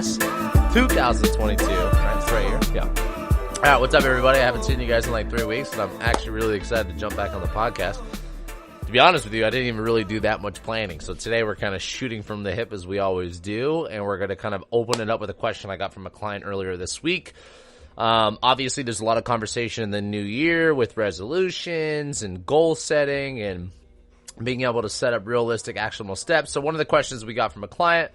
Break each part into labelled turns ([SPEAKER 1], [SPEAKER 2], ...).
[SPEAKER 1] class 2022. Right, it's right here. Yeah. All right, what's up, everybody? I haven't seen you guys in like 3 weeks, and I'm actually really excited to jump back on the podcast. To be honest with you, I didn't even really do that much planning. So today we're kind of shooting from the hip as we always do, and we're going to kind of open it up with a question I got from a client earlier this week. Obviously, there's a lot of conversation in the new year with resolutions and goal setting and being able to set up realistic, actionable steps. So one of the questions we got from a client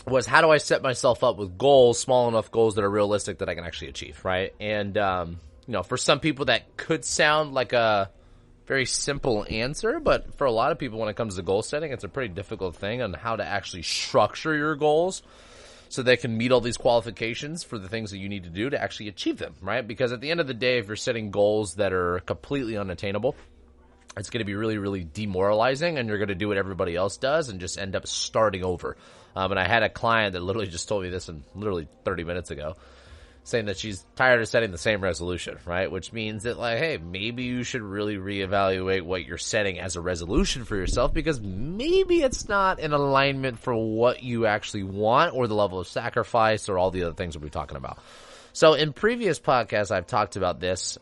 [SPEAKER 1] was, how do I set myself up with goals, small enough goals that are realistic that I can actually achieve, right? And, for some people that could sound like a very simple answer, but for a lot of people when it comes to goal setting, it's a pretty difficult thing on how to actually structure your goals so they can meet all these qualifications for the things that you need to do to actually achieve them, right? Because at the end of the day, if you're setting goals that are completely unattainable, it's going to be really, really demoralizing, and you're going to do what everybody else does and just end up starting over. And I had a client that literally just told me this in literally 30 minutes ago, saying that she's tired of setting the same resolution, right? Which means that, like, hey, maybe you should really reevaluate what you're setting as a resolution for yourself, because maybe it's not in alignment for what you actually want or the level of sacrifice or all the other things that we're talking about. So in previous podcasts, I've talked about this,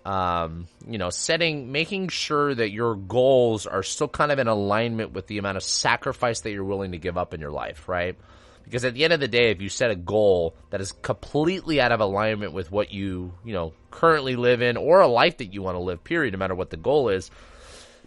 [SPEAKER 1] making sure that your goals are still kind of in alignment with the amount of sacrifice that you're willing to give up in your life, right? Because at the end of the day, if you set a goal that is completely out of alignment with what you currently live in, or a life that you want to live, period, no matter what the goal is,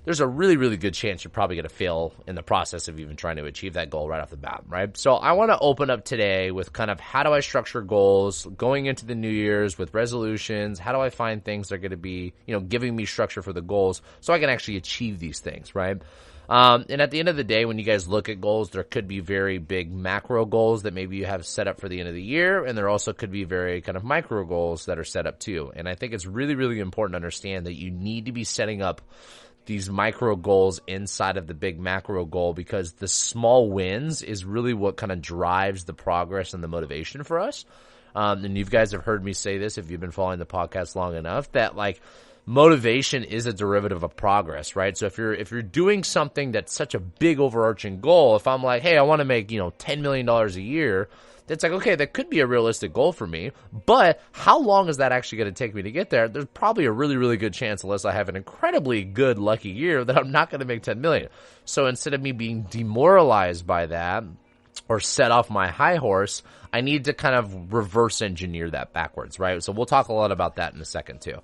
[SPEAKER 1] there's a really, really good chance you're probably going to fail in the process of even trying to achieve that goal right off the bat, right? So I want to open up today with kind of how do I structure goals going into the New Year's with resolutions? How do I find things that are going to be, giving me structure for the goals so I can actually achieve these things, right? And at the end of the day, when you guys look at goals, there could be very big macro goals that maybe you have set up for the end of the year, and there also could be very kind of micro goals that are set up too. And I think it's really, really important to understand that you need to be setting up these micro goals inside of the big macro goal, because the small wins is really what kind of drives the progress and the motivation for us. And you guys have heard me say this if you've been following the podcast long enough, that motivation is a derivative of progress, right? So if you're doing something that's such a big overarching goal, if I'm like, hey, I want to make, $10 million a year, it's like, okay, that could be a realistic goal for me, but how long is that actually going to take me to get there? There's probably a really, really good chance, unless I have an incredibly good, lucky year, that I'm not going to make 10 million. So instead of me being demoralized by that or set off my high horse, I need to kind of reverse engineer that backwards, right? So we'll talk a lot about that in a second too.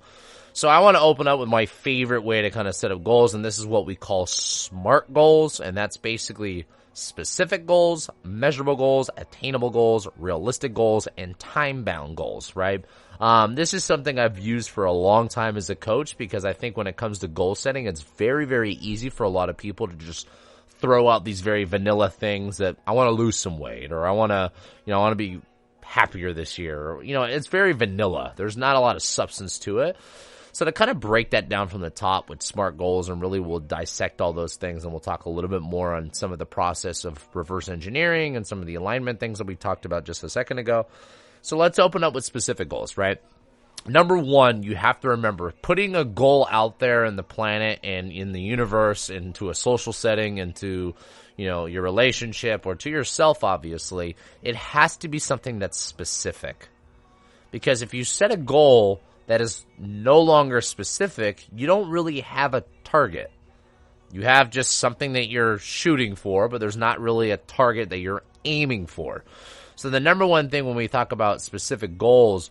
[SPEAKER 1] So I want to open up with my favorite way to kind of set up goals, and this is what we call SMART goals, and that's basically specific goals, measurable goals, attainable goals, realistic goals, and time-bound goals, right? This is something I've used for a long time as a coach, because I think when it comes to goal setting, it's very, very easy for a lot of people to just throw out these very vanilla things that I want to lose some weight, or I want to be happier this year. Or, it's very vanilla. There's not a lot of substance to it. So to kind of break that down from the top with SMART goals, and really we'll dissect all those things, and we'll talk a little bit more on some of the process of reverse engineering and some of the alignment things that we talked about just a second ago. So let's open up with specific goals, right? Number one, you have to remember, putting a goal out there in the planet and in the universe, into a social setting, into your relationship, or to yourself, obviously, it has to be something that's specific. Because if you set a goal that is no longer specific, you don't really have a target. You have just something that you're shooting for, but there's not really a target that you're aiming for. So the number one thing when we talk about specific goals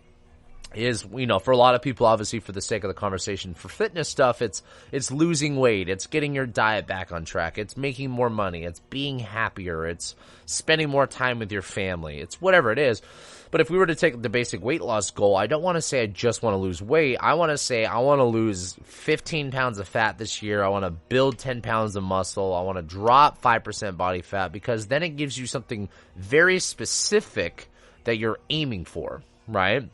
[SPEAKER 1] is, for a lot of people, obviously for the sake of the conversation, for fitness stuff, it's losing weight, it's getting your diet back on track, it's making more money, it's being happier, it's spending more time with your family, it's whatever it is. But if we were to take the basic weight loss goal, I don't want to say I just want to lose weight. I want to say I want to lose 15 pounds of fat this year. I want to build 10 pounds of muscle. I want to drop 5% body fat, because then it gives you something very specific that you're aiming for, right?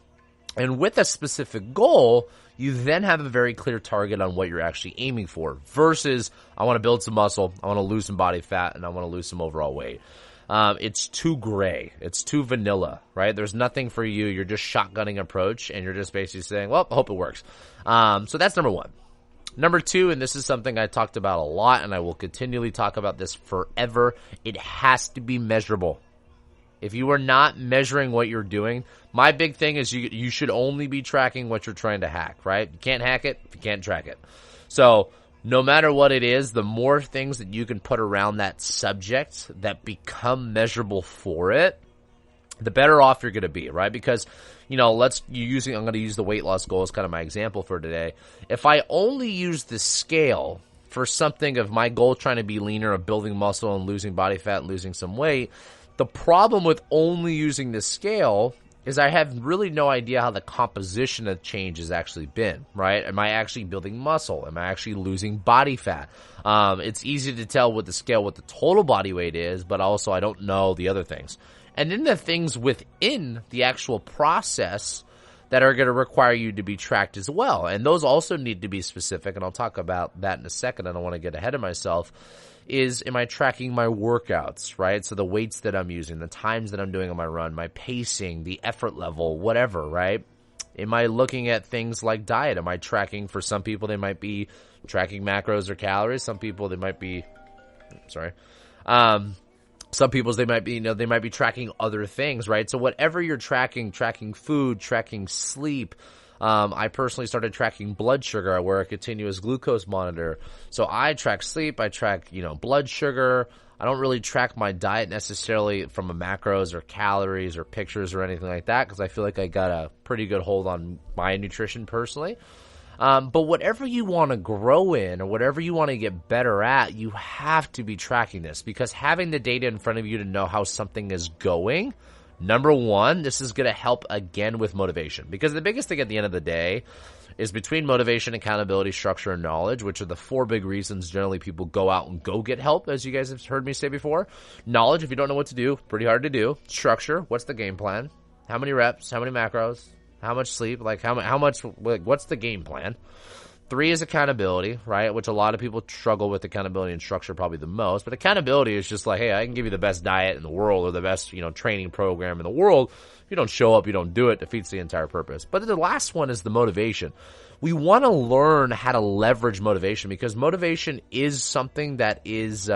[SPEAKER 1] And with a specific goal, you then have a very clear target on what you're actually aiming for, versus I want to build some muscle, I want to lose some body fat, and I want to lose some overall weight. It's too gray. It's too vanilla, right? There's nothing for you. You're just shotgunning approach, and you're just basically saying, well, I hope it works. So that's number one. Number two, and this is something I talked about a lot, and I will continually talk about this forever, it has to be measurable. If you are not measuring what you're doing, my big thing is you should only be tracking what you're trying to hack, right? You can't hack it if you can't track it. So no matter what it is, the more things that you can put around that subject that become measurable for it, the better off you're going to be, right? Because, I'm going to use the weight loss goal as kind of my example for today. If I only use the scale for something of my goal trying to be leaner, of building muscle and losing body fat and losing some weight, the problem with only using the scale is I have really no idea how the composition of change has actually been, right? Am I actually building muscle? Am I actually losing body fat? It's easy to tell with the scale what the total body weight is, but also I don't know the other things. And then the things within the actual process that are going to require you to be tracked as well. And those also need to be specific, and I'll talk about that in a second. I don't want to get ahead of myself. Am I tracking my workouts, right? So the weights that I'm using, the times that I'm doing on my run, my pacing, the effort level, whatever, right? Am I looking at things like diet? Am I tracking, for some people, they might be tracking macros or calories. Some people, they might be, some people's they might be tracking other things, right? So whatever you're tracking food, tracking sleep. I personally started tracking blood sugar. I wear a continuous glucose monitor. So I track sleep, I track, blood sugar. I don't really track my diet necessarily from a macros or calories or pictures or anything like that, because I feel like I got a pretty good hold on my nutrition personally. But whatever you want to grow in or whatever you want to get better at, you have to be tracking this, because having the data in front of you to know how something is going, number one, this is going to help again with motivation, because the biggest thing at the end of the day is between motivation, accountability, structure, and knowledge, which are the four big reasons generally people go out and go get help, as you guys have heard me say before. Knowledge, if you don't know what to do, pretty hard to do. Structure, what's the game plan? How many reps? How many macros? How much sleep? Like how much? Like, what's the game plan? 3 is accountability, right? Which a lot of people struggle with accountability and structure probably the most. But accountability is just like, hey, I can give you the best diet in the world or the best, training program in the world. If you don't show up, you don't do it. Defeats the entire purpose. But the last one is the motivation. We want to learn how to leverage motivation, because motivation is something that is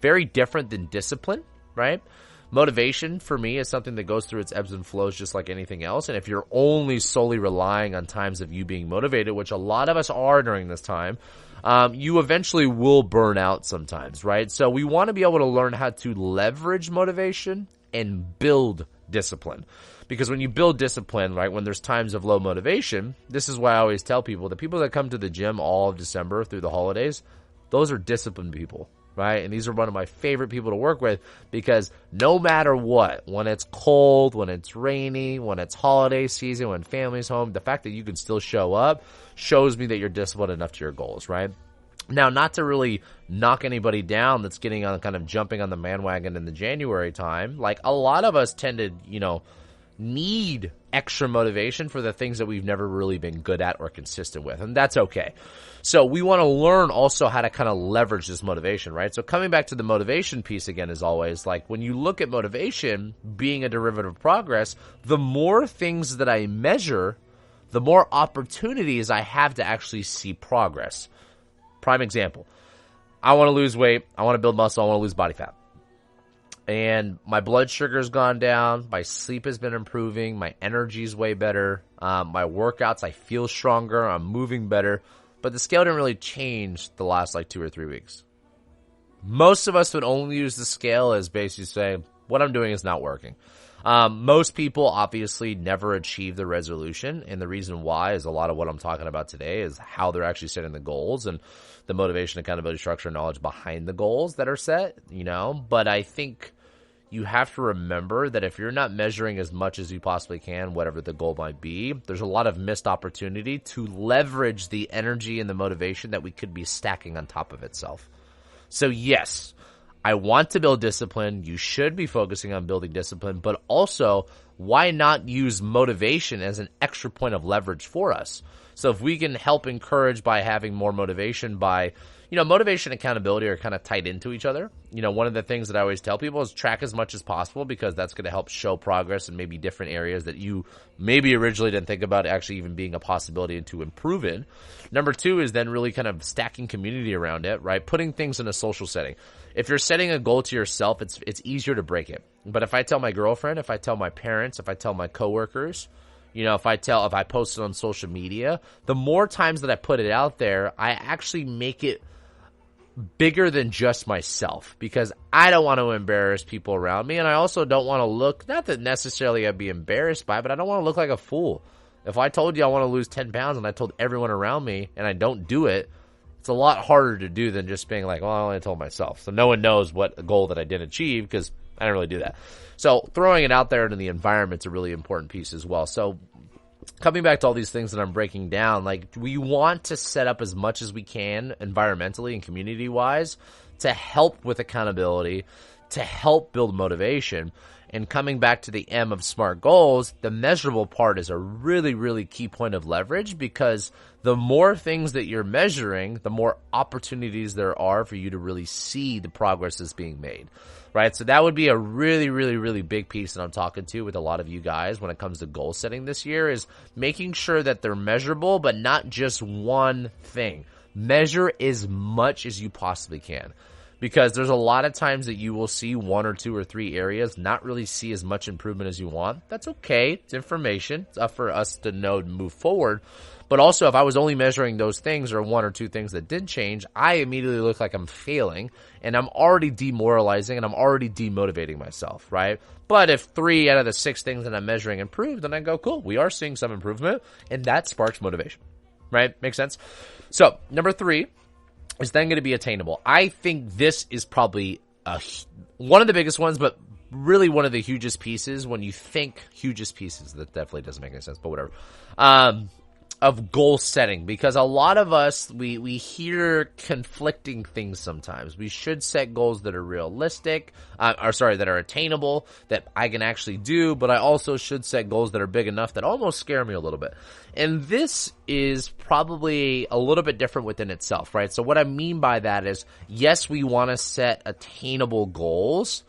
[SPEAKER 1] very different than discipline, right? Motivation, for me, is something that goes through its ebbs and flows just like anything else. And if you're only solely relying on times of you being motivated, which a lot of us are during this time, you eventually will burn out sometimes, right? So we want to be able to learn how to leverage motivation and build discipline. Because when you build discipline, right, when there's times of low motivation, this is why I always tell people, the people that come to the gym all of December through the holidays, those are disciplined people. Right? And these are one of my favorite people to work with, because no matter what, when it's cold, when it's rainy, when it's holiday season, when family's home, the fact that you can still show up shows me that you're disciplined enough to your goals, right? Now, not to really knock anybody down that's getting on, kind of jumping on the bandwagon in the January time, like a lot of us tend to, need extra motivation for the things that we've never really been good at or consistent with, and that's okay. So we want to learn also how to kind of leverage this motivation, right? So coming back to the motivation piece again, as always, like when you look at motivation being a derivative of progress, the more things that I measure, the more opportunities I have to actually see progress. Prime example, I want to lose weight, I want to build muscle, I want to lose body fat. And my blood sugar's gone down, my sleep has been improving, my energy's way better, my workouts, I feel stronger, I'm moving better, but the scale didn't really change the last 2 or 3 weeks. Most of us would only use the scale as basically saying, what I'm doing is not working. Most people obviously never achieve the resolution, and the reason why is a lot of what I'm talking about today is how they're actually setting the goals and the motivation, accountability, structure, and knowledge behind the goals that are set, But I think you have to remember that if you're not measuring as much as you possibly can, whatever the goal might be, there's a lot of missed opportunity to leverage the energy and the motivation that we could be stacking on top of itself. So yes, I want to build discipline. You should be focusing on building discipline, but also why not use motivation as an extra point of leverage for us? So if we can help encourage by having more motivation by, motivation and accountability are kind of tied into each other. One of the things that I always tell people is track as much as possible, because that's going to help show progress in maybe different areas that you maybe originally didn't think about actually even being a possibility and to improve in. Number two is then really kind of stacking community around it, right? Putting things in a social setting. If you're setting a goal to yourself, it's easier to break it. But if I tell my girlfriend, if I tell my parents, if I tell my coworkers, if I post it on social media, the more times that I put it out there, I actually make it bigger than just myself, because I don't want to embarrass people around me. And I also don't want to look, not that necessarily I'd be embarrassed by, but I don't want to look like a fool. If I told you I want to lose 10 pounds and I told everyone around me and I don't do it, it's a lot harder to do than just being like, well, I only told myself. So no one knows what goal that I didn't achieve, because I didn't really do that. So throwing it out there into the environment's a really important piece as well. So coming back to all these things that I'm breaking down, like, we want to set up as much as we can environmentally and community-wise to help with accountability, to help build motivation. And coming back to the M of SMART goals, the measurable part is a really, really key point of leverage, because the more things that you're measuring, the more opportunities there are for you to really see the progress that's being made, right? So that would be a really, really, really big piece that I'm talking to with a lot of you guys when it comes to goal setting this year, is making sure that they're measurable, but not just one thing. Measure as much as you possibly can. Because there's a lot of times that you will see 1 or 2 or 3 areas, not really see as much improvement as you want. That's okay. It's information. It's up for us to know to move forward. But also, if I was only measuring those things or 1 or 2 things that did change, I immediately look like I'm failing, and I'm already demoralizing, and I'm already demotivating myself, right? But if 3 out of the 6 things that I'm measuring improve, then I go, cool, we are seeing some improvement, and that sparks motivation, right? Makes sense? So, number 3 is then going to be attainable. I think this is probably one of the biggest ones, but really one of the hugest pieces. When you think hugest pieces, that definitely doesn't make any sense, but whatever. Of goal setting, because a lot of us, we hear conflicting things sometimes. We should set goals that are realistic, that are attainable, that I can actually do, but I also should set goals that are big enough that almost scare me a little bit. And this is probably a little bit different within itself, right? So what I mean by that is, yes, we want to set attainable goals,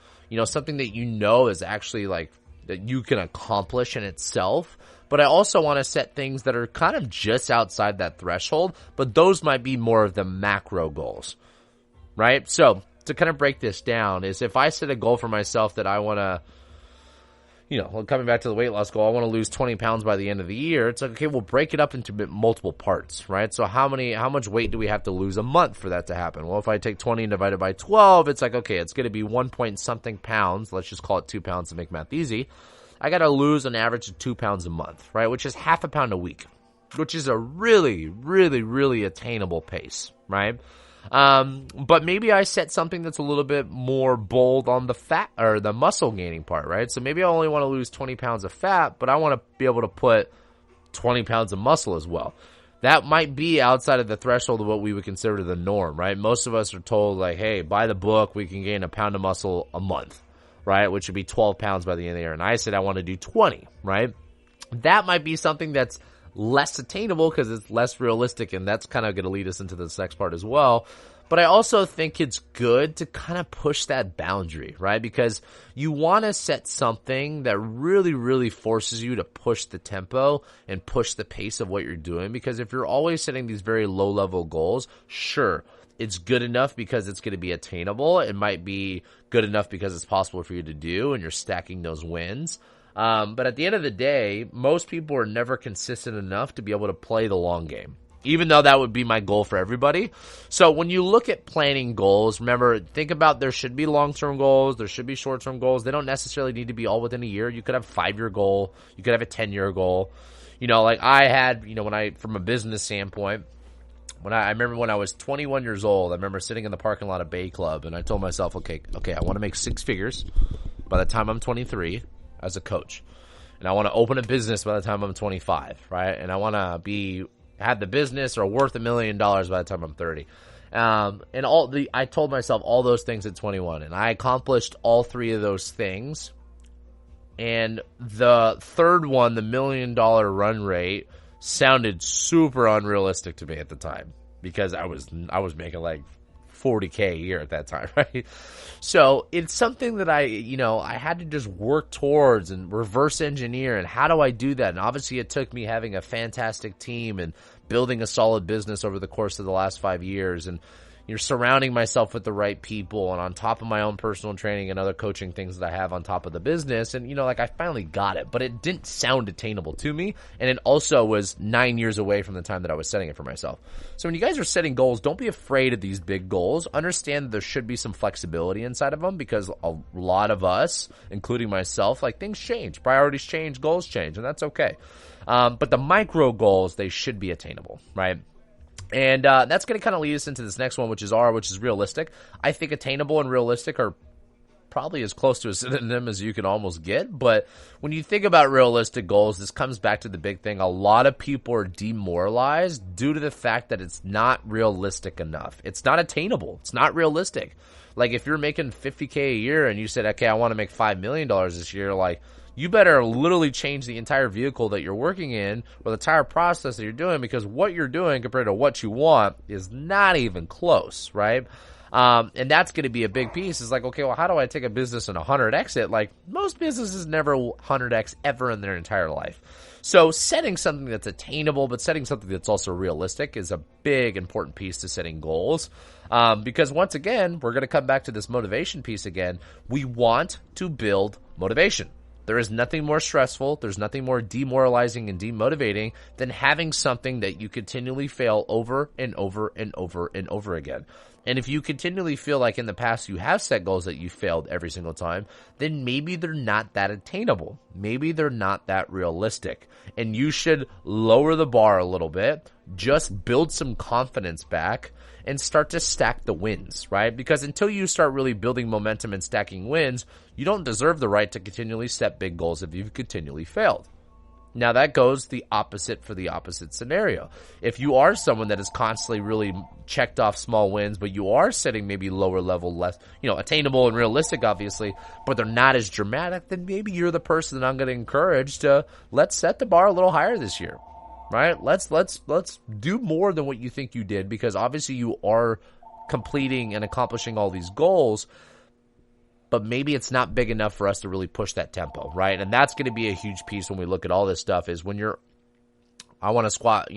[SPEAKER 1] something that is actually like that you can accomplish in itself. But I also want to set things that are kind of just outside that threshold, but those might be more of the macro goals, right? So to kind of break this down is, if I set a goal for myself that I want to, coming back to the weight loss goal, I want to lose 20 pounds by the end of the year. It's like, okay, we'll break it up into multiple parts, right? So how much weight do we have to lose a month for that to happen? Well, if I take 20 and divide it by 12, it's like, okay, it's going to be 1 point something pounds. Let's just call it 2 pounds to make math easy. I got to lose an average of 2 pounds a month, right? Which is half a pound a week, which is a really, really, really attainable pace, right? But maybe I set something that's a little bit more bold on the fat or the muscle gaining part, right? So maybe I only want to lose 20 pounds of fat, but I want to be able to put 20 pounds of muscle as well. That might be outside of the threshold of what we would consider the norm, right? Most of us are told, like, hey, by the book, we can gain a pound of muscle a month, right? Which would be 12 pounds by the end of the year. And I said I want to do 20, right? That might be something that's less attainable because it's less realistic, and that's kind of going to lead us into this next part as well. But I also think it's good to kind of push that boundary, right? Because you want to set something that really, really forces you to push the tempo and push the pace of what you're doing. Because if you're always setting these very low-level goals, sure, it's good enough because it's going to be attainable. It might be good enough because it's possible for you to do and you're stacking those wins. But at the end of the day, most people are never consistent enough to be able to play the long game, even though that would be my goal for everybody. So when you look at planning goals, remember, think about there should be long-term goals. There should be short-term goals. They don't necessarily need to be all within a year. You could have a 5-year goal. You could have a 10-year goal. Like I had, from a business standpoint, I remember when I was 21 years old, I remember sitting in the parking lot of Bay Club, and I told myself, okay, I want to make 6 figures by the time I'm 23 as a coach. And I want to open a business by the time I'm 25, right? And I want to have the business or worth $1 million by the time I'm 30. I told myself all those things at 21, and I accomplished all 3 of those things. And the third one, the $1 million run rate, sounded super unrealistic to me at the time, because I was making like $40K a year at that time, right? So it's something that I had to just work towards and reverse engineer. And how do I do that? And obviously it took me having a fantastic team and building a solid business over the course of the last 5 years, and surrounding myself with the right people, and on top of my own personal training and other coaching things that I have on top of the business. And, I finally got it, but it didn't sound attainable to me. And it also was 9 years away from the time that I was setting it for myself. So when you guys are setting goals, don't be afraid of these big goals. Understand that there should be some flexibility inside of them, because a lot of us, including myself, things change, priorities change, goals change, and that's okay. But the micro goals, they should be attainable, right? And that's going to kind of lead us into this next one, which is realistic. I think attainable and realistic are probably as close to a synonym as you can almost get. But when you think about realistic goals, this comes back to the big thing. A lot of people are demoralized due to the fact that it's not realistic enough. It's not attainable. It's not realistic. Like if you're making $50K a year and you said, okay, I want to make $5 million this year, you better literally change the entire vehicle that you're working in, or the entire process that you're doing, because what you're doing compared to what you want is not even close, right? And that's going to be a big piece. It's like, okay, well, how do I take a business and 100x it? Most businesses never 100x ever in their entire life. So setting something that's attainable, but setting something that's also realistic is a big, important piece to setting goals. Because once again, we're going to come back to this motivation piece again. We want to build motivation. There is nothing more stressful, there's nothing more demoralizing and demotivating than having something that you continually fail over and over and over and over again. And if you continually feel like in the past you have set goals that you failed every single time, then maybe they're not that attainable. Maybe they're not that realistic. And you should lower the bar a little bit, just build some confidence back, and start to stack the wins, right? Because until you start really building momentum and stacking wins, you don't deserve the right to continually set big goals if you've continually failed. Now that goes the opposite for the opposite scenario. If you are someone that is constantly really checked off small wins, but you are setting maybe lower level, less, attainable and realistic, obviously, but they're not as dramatic, then maybe you're the person that I'm going to encourage to let's set the bar a little higher this year. Right? Let's do more than what you think you did, because obviously you are completing and accomplishing all these goals, but maybe it's not big enough for us to really push that tempo, right? And that's going to be a huge piece when we look at all this stuff, is when I want to squat,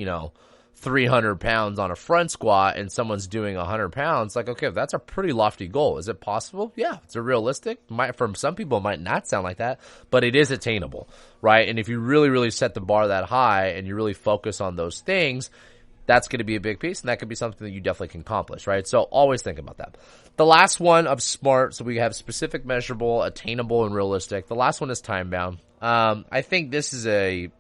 [SPEAKER 1] 300 pounds on a front squat and someone's doing 100 pounds, okay, that's a pretty lofty goal. Is it possible? Yeah. Is it realistic? For some people, it might not sound like that, but it is attainable, right? And if you really, really set the bar that high and you really focus on those things, that's going to be a big piece, and that could be something that you definitely can accomplish, right? So always think about that. The last one of SMART, so we have specific, measurable, attainable, and realistic. The last one is time-bound. I think this is a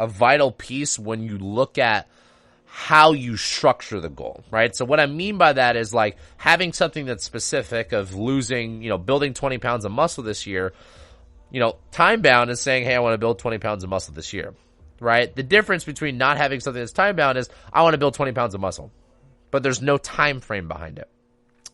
[SPEAKER 1] vital piece when you look at how you structure the goal, right? So what I mean by that is having something that's specific of losing, building 20 pounds of muscle this year. Time bound is saying, hey, I want to build 20 pounds of muscle this year, right? The difference between not having something that's time bound is I want to build 20 pounds of muscle, but there's no time frame behind it,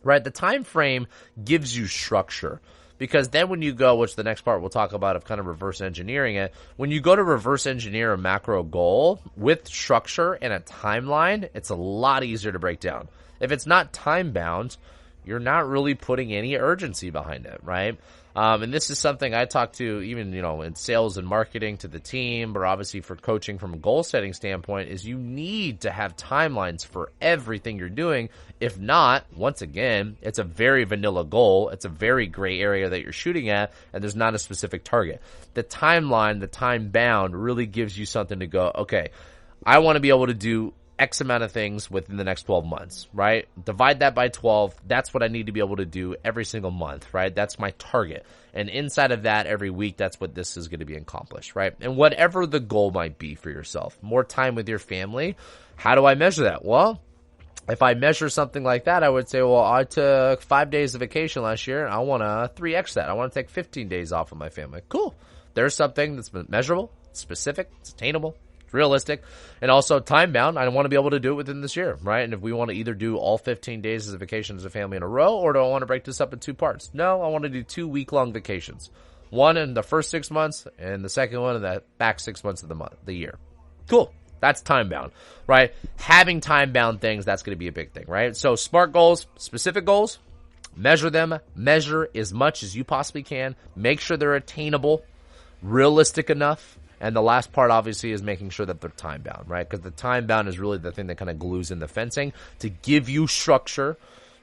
[SPEAKER 1] right? The time frame gives you structure. Because then when you go, which the next part we'll talk about of kind of reverse engineering it, when you go to reverse engineer a macro goal with structure and a timeline, it's a lot easier to break down. If it's not time bound, you're not really putting any urgency behind it, right? And this is something I talk to even, in sales and marketing to the team, but obviously for coaching from a goal setting standpoint, is you need to have timelines for everything you're doing. If not, once again, it's a very vanilla goal. It's a very gray area that you're shooting at, and there's not a specific target. The timeline, the time bound really gives you something to go, okay, I want to be able to do X amount of things within the next 12 months, right? Divide that by 12. That's what I need to be able to do every single month, right? That's my target. And inside of that, every week, that's what this is going to be accomplished, right? And whatever the goal might be for yourself, more time with your family. How do I measure that? Well, if I measure something like that, I would say, well, I took 5 days of vacation last year, and I want to 3x that. I want to take 15 days off of my family. Cool. There's something that's measurable, specific, it's attainable, realistic, and also time bound. I want to be able to do it within this year, right? And if we want to either do all 15 days as a vacation as a family in a row, or do I want to break this up in 2 parts? No, I want to do 2 week-long vacations. One in the first 6 months, and the second one in the back 6 months of the year. Cool. That's time bound, right? Having time bound things, that's going to be a big thing, right? So SMART goals, specific goals, measure them, measure as much as you possibly can, make sure they're attainable, realistic enough. And the last part, obviously, is making sure that they're time bound, right? Because the time bound is really the thing that kind of glues in the fencing to give you structure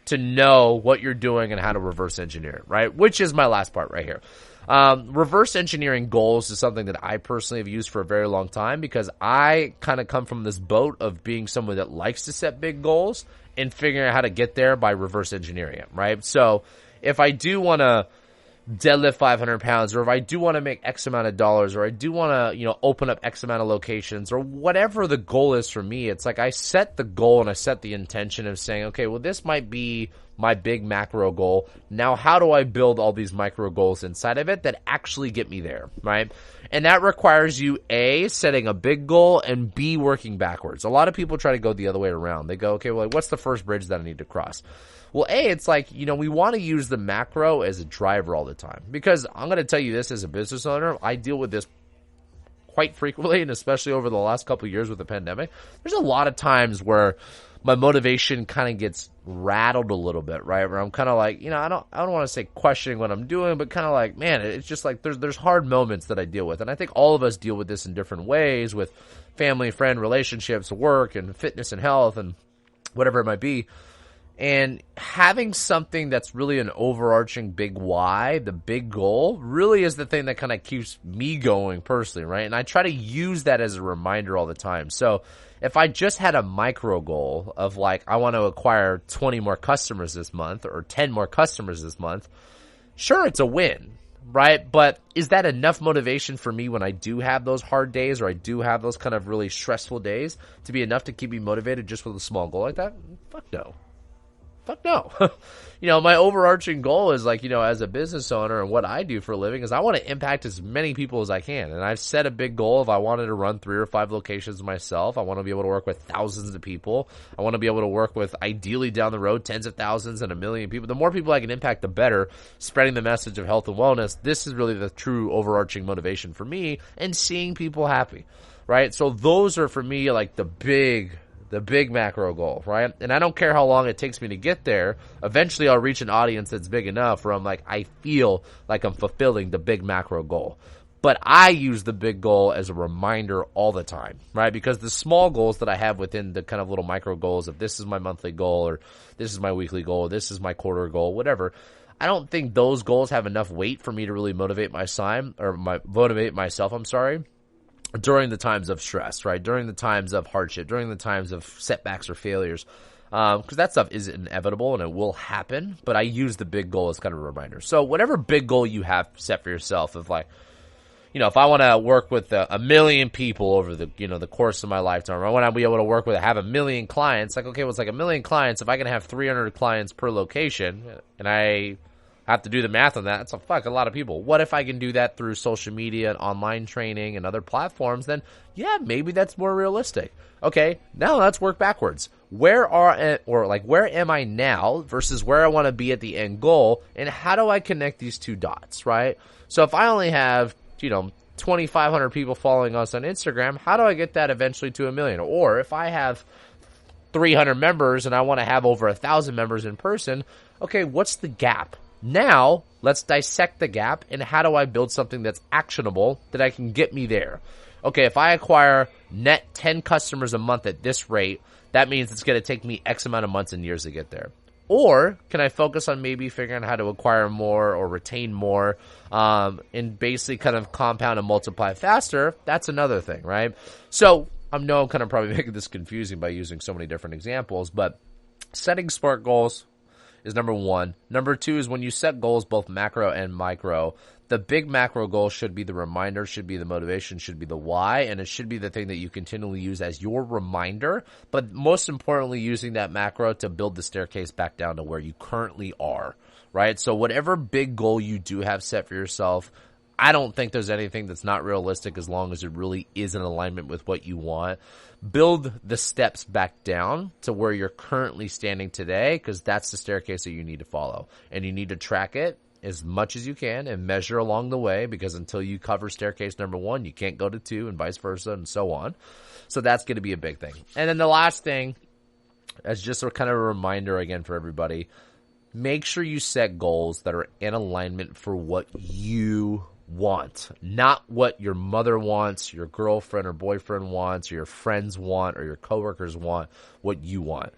[SPEAKER 1] to know what you're doing and how to reverse engineer it, right? Which is my last part right here. Reverse engineering goals is something that I personally have used for a very long time because I kind of come from this boat of being someone that likes to set big goals and figuring out how to get there by reverse engineering it, right? So if I do want to deadlift 500 pounds, or if I do want to make X amount of dollars, or I do want to, open up X amount of locations, or whatever the goal is for me, it's like I set the goal and I set the intention of saying, okay, well, this might be my big macro goal. Now, how do I build all these micro goals inside of it that actually get me there, right? And that requires you, A, setting a big goal, and B, working backwards. A lot of people try to go the other way around. They go, okay, well, what's the first bridge that I need to cross? Well, A, it's like, we want to use the macro as a driver all the time. Because I'm going to tell you this as a business owner, I deal with this quite frequently, and especially over the last couple of years with the pandemic. There's a lot of times where my motivation kind of gets rattled a little bit, right? Where I'm kind of like, I don't want to say questioning what I'm doing, but kind of like, man, it's just like there's hard moments that I deal with. And I think all of us deal with this in different ways with family, friend, relationships, work, and fitness and health, and whatever it might be. And having something that's really an overarching big why, the big goal, really is the thing that kind of keeps me going personally, right? And I try to use that as a reminder all the time. So if I just had a micro goal of like, I want to acquire 20 more customers this month or 10 more customers this month, sure, it's a win, right? But is that enough motivation for me when I do have those hard days or I do have those kind of really stressful days to be enough to keep me motivated just with a small goal like that? Fuck no. Fuck no. My overarching goal is like, as a business owner and what I do for a living is I want to impact as many people as I can. And I've set a big goal. If I wanted to run 3 or 5 locations myself, I want to be able to work with thousands of people. I want to be able to work with, ideally down the road, tens of thousands and 1 million people. The more people I can impact, the better. Spreading the message of health and wellness. This is really the true overarching motivation for me, and seeing people happy, right? So those are for me like the big macro goal, right? And I don't care how long it takes me to get there. Eventually I'll reach an audience that's big enough where I'm like, I feel like I'm fulfilling the big macro goal. But I use the big goal as a reminder all the time, right? Because the small goals that I have within the kind of little micro goals of this is my monthly goal, or this is my weekly goal, or this is my quarter goal, whatever, I don't think those goals have enough weight for me to really motivate myself, during the times of stress, right? During the times of hardship, during the times of setbacks or failures. Because that stuff is inevitable and it will happen, but I use the big goal as kind of a reminder. So whatever big goal you have set for yourself of like, if I want to work with 1 million people over the, the course of my lifetime, I want to be able to have 1 million clients, like, okay, well, it's like 1 million clients. If I can have 300 clients per location and I have to do the math on that, it's a lot of people. What if I can do that through social media and online training and other platforms? Then yeah, maybe that's more realistic. Okay, now let's work backwards. Where am I now versus where I want to be at the end goal, and how do I connect these two dots, right? So if I only have 2,500 people following us on Instagram, how do I get that eventually to 1 million? Or if I have 300 members and I want to have over 1,000 members in person, okay, what's the gap? Now, let's dissect the gap, and how do I build something that's actionable that I can get me there? Okay, if I acquire net 10 customers a month at this rate, that means it's going to take me X amount of months and years to get there. Or can I focus on maybe figuring out how to acquire more or retain more, and basically kind of compound and multiply faster? That's another thing, right? So I know I'm kind of probably making this confusing by using so many different examples, but setting SMART goals is number 1. Number 2 is when you set goals, both macro and micro, the big macro goal should be the reminder, should be the motivation, should be the why, and it should be the thing that you continually use as your reminder, but most importantly, using that macro to build the staircase back down to where you currently are, right? So whatever big goal you do have set for yourself, I don't think there's anything that's not realistic as long as it really is in alignment with what you want. Build the steps back down to where you're currently standing today, because that's the staircase that you need to follow. And you need to track it as much as you can and measure along the way, because until you cover staircase number 1, you can't go to 2 and vice versa and so on. So that's going to be a big thing. And then the last thing, as just a kind of a reminder again for everybody, make sure you set goals that are in alignment for what you want, not what your mother wants, your girlfriend or boyfriend wants, or your friends want, or your coworkers want, what you want.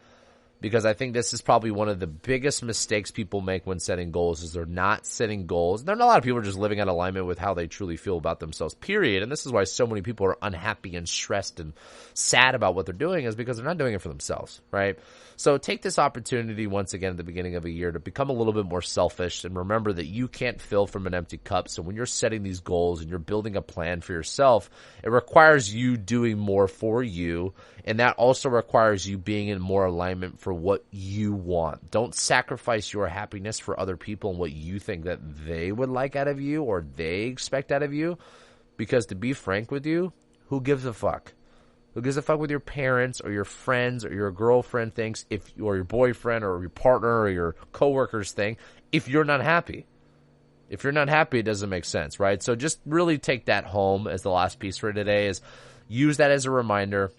[SPEAKER 1] Because I think this is probably one of the biggest mistakes people make when setting goals, is they're not setting goals. There are a lot of people just living in alignment with how they truly feel about themselves, period. And this is why so many people are unhappy and stressed and sad about what they're doing, is because they're not doing it for themselves, right? So take this opportunity once again at the beginning of a year to become a little bit more selfish, and remember that you can't fill from an empty cup. So when you're setting these goals and you're building a plan for yourself, it requires you doing more for you, and that also requires you being in more alignment for what you want. Don't sacrifice your happiness for other people and what you think that they would like out of you or they expect out of you, because to be frank with you, who gives a fuck? Who gives a fuck with your parents or your friends or your girlfriend thinks, or your boyfriend or your partner or your coworkers think, if you're not happy? If you're not happy, it doesn't make sense, right? So just really take that home as the last piece for today, is use that as a reminder.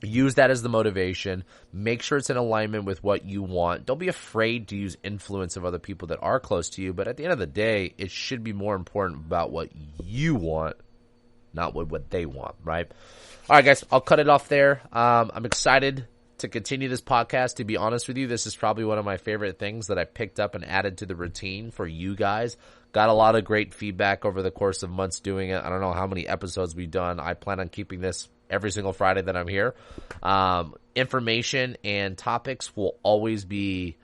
[SPEAKER 1] Use that as the motivation. Make sure it's in alignment with what you want. Don't be afraid to use influence of other people that are close to you. But at the end of the day, it should be more important about what you want, not what they want, right? All right, guys, I'll cut it off there. I'm excited to continue this podcast. To be honest with you, this is probably one of my favorite things that I picked up and added to the routine for you guys. Got a lot of great feedback over the course of months doing it. I don't know how many episodes we've done. I plan on keeping this every single Friday that I'm here. Information and topics will always be,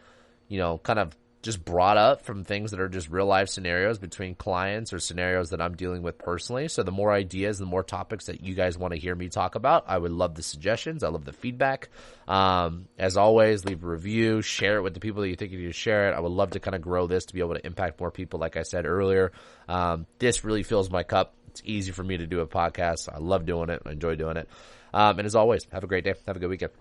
[SPEAKER 1] kind of just brought up from things that are just real life scenarios between clients or scenarios that I'm dealing with personally. So the more ideas, the more topics that you guys want to hear me talk about, I would love the suggestions. I love the feedback. As always, leave a review, share it with the people that you think you need to share it. I would love to kind of grow this to be able to impact more people. Like I said earlier, this really fills my cup. It's easy for me to do a podcast. I love doing it. I enjoy doing it. And as always, have a great day. Have a good weekend.